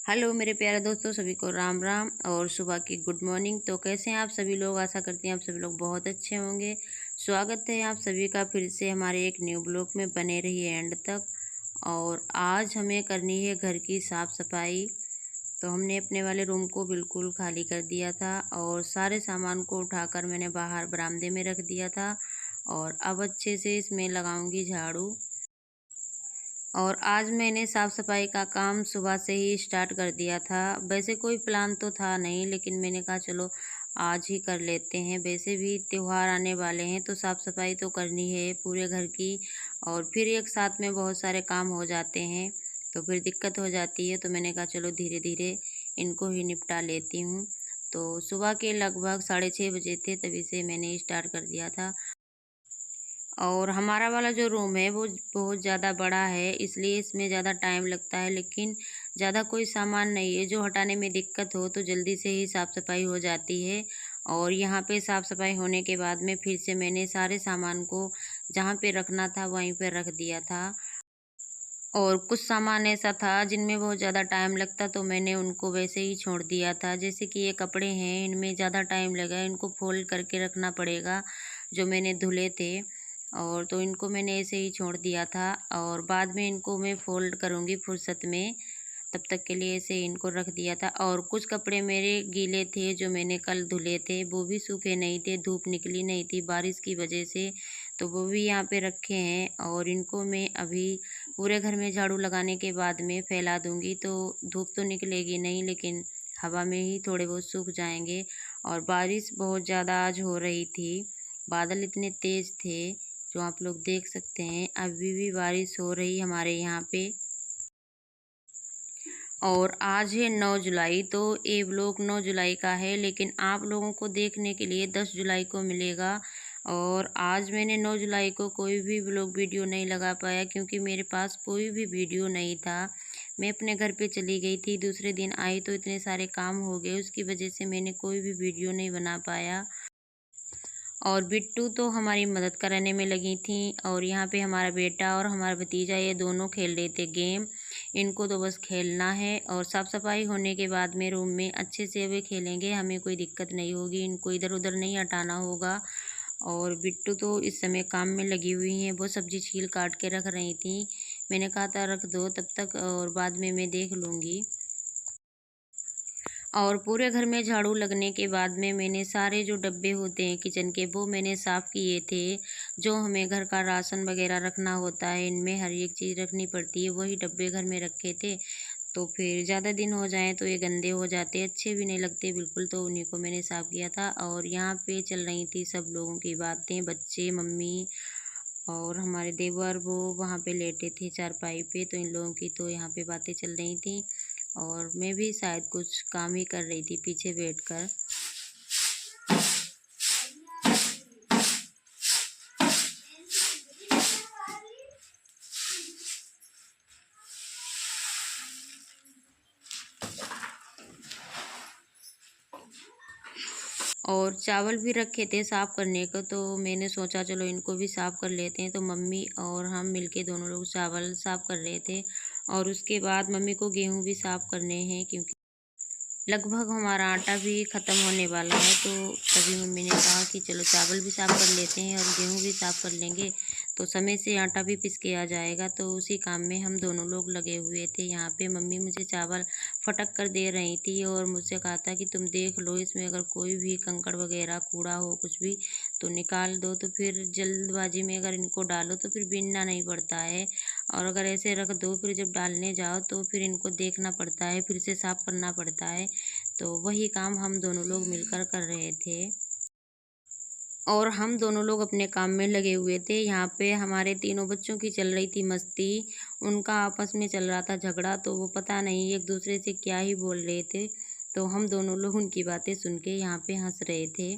Hello मेरे प्यारे दोस्तों, सभी को राम राम और सुबह की गुड मॉर्निंग। तो कैसे हैं आप सभी लोग? आशा करती हैं आप सभी लोग बहुत अच्छे होंगे। स्वागत है आप सभी का फिर से हमारे एक न्यू ब्लॉग में। बने रहिए एंड तक। और आज हमें करनी है घर की साफ़ सफाई। तो हमने अपने वाले रूम को बिल्कुल खाली कर दिया था और सारे सामान को उठाकर मैंने बाहर बरामदे में रख दिया था। और अब अच्छे से इसमें लगाऊंगी झाड़ू। और आज मैंने साफ़ सफाई का काम सुबह से ही स्टार्ट कर दिया था। वैसे कोई प्लान तो था नहीं, लेकिन मैंने कहा चलो आज ही कर लेते हैं। वैसे भी त्योहार आने वाले हैं तो साफ़ सफाई तो करनी है पूरे घर की। और फिर एक साथ में बहुत सारे काम हो जाते हैं तो फिर दिक्कत हो जाती है। तो मैंने कहा चलो धीरे धीरे इनको ही निपटा लेती हूँ। तो सुबह के लगभग 6:30 बजे थे, तभी से मैंने स्टार्ट कर दिया था। और हमारा वाला जो रूम है वो बहुत ज़्यादा बड़ा है, इसलिए इसमें ज़्यादा टाइम लगता है। लेकिन ज़्यादा कोई सामान नहीं है जो हटाने में दिक्कत हो, तो जल्दी से ही साफ़ सफाई हो जाती है। और यहाँ पे साफ़ सफाई होने के बाद में फिर से मैंने सारे सामान को जहाँ पे रखना था वहीं पे रख दिया था। और कुछ सामान ऐसा था जिनमें बहुत ज़्यादा टाइम लगता, तो मैंने उनको वैसे ही छोड़ दिया था। जैसे कि ये कपड़े हैं, इनमें ज़्यादा टाइम लगा, इनको फोल्ड करके रखना पड़ेगा जो मैंने धुले थे। और तो इनको मैंने ऐसे ही छोड़ दिया था और बाद में इनको मैं फ़ोल्ड करूँगी फुर्सत में। तब तक के लिए ऐसे इनको रख दिया था। और कुछ कपड़े मेरे गीले थे जो मैंने कल धुले थे, वो भी सूखे नहीं थे, धूप निकली नहीं थी बारिश की वजह से। तो वो भी यहाँ पे रखे हैं और इनको मैं अभी पूरे घर में झाड़ू लगाने के बाद में फैला दूँगी। तो धूप तो निकलेगी नहीं, लेकिन हवा में ही थोड़े बहुत सूख जाएंगे। और बारिश बहुत ज़्यादा आज हो रही थी, बादल इतने तेज़ थे जो आप लोग देख सकते हैं। अभी भी बारिश हो रही हमारे यहाँ पे। और आज है 9 जुलाई, तो ये व्लॉग 9 जुलाई का है, लेकिन आप लोगों को देखने के लिए 10 जुलाई को मिलेगा। और आज मैंने 9 जुलाई को कोई भी व्लॉग वीडियो नहीं लगा पाया, क्योंकि मेरे पास कोई भी वीडियो नहीं था। मैं अपने घर पे चली गई थी, दूसरे दिन आई तो इतने सारे काम हो गए, उसकी वजह से मैंने कोई भी वीडियो नहीं बना पाया। और बिट्टू तो हमारी मदद कराने में लगी थी। और यहाँ पे हमारा बेटा और हमारा भतीजा ये दोनों खेल रहे थे गेम। इनको तो बस खेलना है। और साफ़ सफाई होने के बाद में रूम में अच्छे से वे खेलेंगे, हमें कोई दिक्कत नहीं होगी, इनको इधर उधर नहीं हटाना होगा। और बिट्टू तो इस समय काम में लगी हुई हैं, वो सब्जी छील काट के रख रही थी। मैंने कहा था रख दो तब तक, और बाद में मैं देख लूँगी। और पूरे घर में झाड़ू लगने के बाद में मैंने सारे जो डब्बे होते हैं किचन के, वो मैंने साफ़ किए थे। जो हमें घर का राशन वगैरह रखना होता है, इनमें हर एक चीज़ रखनी पड़ती है, वही डब्बे घर में रखे थे। तो फिर ज़्यादा दिन हो जाएं तो ये गंदे हो जाते, अच्छे भी नहीं लगते बिल्कुल। तो उन्हीं को मैंने साफ़ किया था। और यहाँ पे चल रही थी सब लोगों की बातें, बच्चे, मम्मी और हमारे देवर, वो वहाँ पे लेटे थे चारपाई पे, तो इन लोगों की तो यहाँ पे बातें चल रही थी। और मैं भी शायद कुछ काम ही कर रही थी पीछे बैठकर। और चावल भी रखे थे साफ़ करने को, तो मैंने सोचा चलो इनको भी साफ़ कर लेते हैं। तो मम्मी और हम मिलके दोनों लोग चावल साफ़ कर रहे थे। और उसके बाद मम्मी को गेहूँ भी साफ़ करने हैं, क्योंकि लगभग हमारा आटा भी ख़त्म होने वाला है। तो तभी मम्मी ने कहा कि चलो चावल भी साफ़ कर लेते हैं और गेहूँ भी साफ़ कर लेंगे, तो समय से आटा भी पिस के आ जाएगा। तो उसी काम में हम दोनों लोग लगे हुए थे। यहाँ पे मम्मी मुझे चावल फटक कर दे रही थी और मुझसे कहा था कि तुम देख लो इसमें अगर कोई भी कंकड़ वगैरह कूड़ा हो कुछ भी तो निकाल दो। तो फिर जल्दबाजी में अगर इनको डालो तो फिर बीनना नहीं पड़ता है। और अगर ऐसे रख दो फिर जब डालने जाओ तो फिर इनको देखना पड़ता है, फिर से साफ़ करना पड़ता है। तो वही काम हम दोनों लोग मिलकर कर रहे थे। और हम दोनों लोग अपने काम में लगे हुए थे। यहाँ पे हमारे तीनों बच्चों की चल रही थी मस्ती। उनका आपस में चल रहा था झगड़ा, तो वो पता नहीं एक दूसरे से क्या ही बोल रहे थे। तो हम दोनों लोग उनकी बातें सुन के यहाँ पे हंस रहे थे।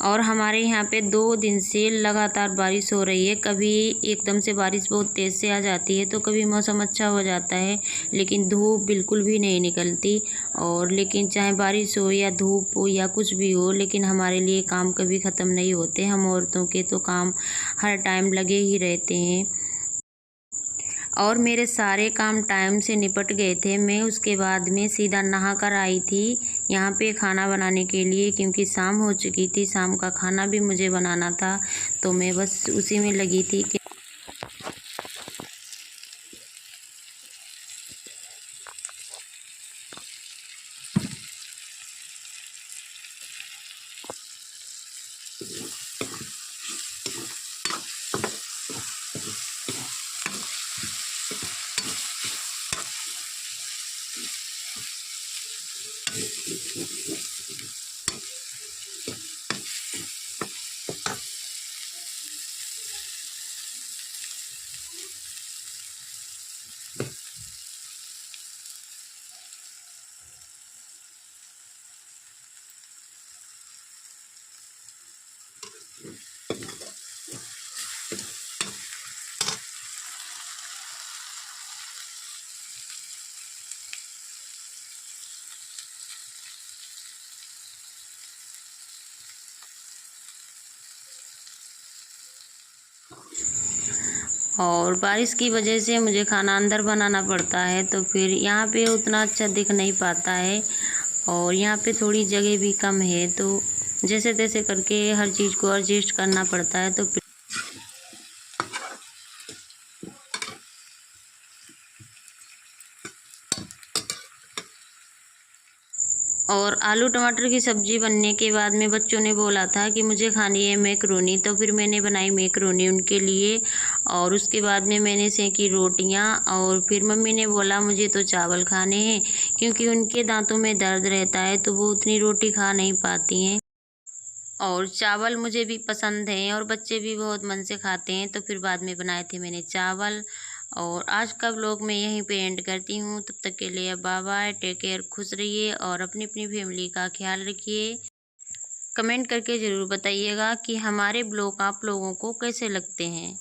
और हमारे यहाँ पे 2 दिन से लगातार बारिश हो रही है। कभी एकदम से बारिश बहुत तेज़ से आ जाती है, तो कभी मौसम अच्छा हो जाता है, लेकिन धूप बिल्कुल भी नहीं निकलती। और लेकिन चाहे बारिश हो या धूप हो या कुछ भी हो, लेकिन हमारे लिए काम कभी ख़त्म नहीं होते। हम औरतों के तो काम हर टाइम लगे ही रहते हैं। और मेरे सारे काम टाइम से निपट गए थे। मैं उसके बाद में सीधा नहा कर आई थी यहाँ पे खाना बनाने के लिए, क्योंकि शाम हो चुकी थी। शाम का खाना भी मुझे बनाना था, तो मैं बस उसी में लगी थी कि और बारिश की वजह से मुझे खाना अंदर बनाना पड़ता है, तो फिर यहाँ पे उतना अच्छा दिख नहीं पाता है और यहाँ पे थोड़ी जगह भी कम है, तो जैसे तैसे करके हर चीज़ को एडजस्ट करना पड़ता है। तो और आलू टमाटर की सब्ज़ी बनने के बाद में बच्चों ने बोला था कि मुझे खानी है मैकरोनी, तो फिर मैंने बनाई मैकरोनी उनके लिए। और उसके बाद में मैंने सेंकी रोटियां, और फिर मम्मी ने बोला मुझे तो चावल खाने हैं, क्योंकि उनके दांतों में दर्द रहता है तो वो उतनी रोटी खा नहीं पाती हैं। और चावल मुझे भी पसंद हैं और बच्चे भी बहुत मन से खाते हैं, तो फिर बाद में बनाए थे मैंने चावल। और आज का व्लॉग मैं यहीं पे एंड करती हूँ। तब तक के लिए बाय बाय, टेक केयर, खुश रहिए और अपनी अपनी फैमिली का ख्याल रखिए। कमेंट करके ज़रूर बताइएगा कि हमारे ब्लॉग आप लोगों को कैसे लगते हैं।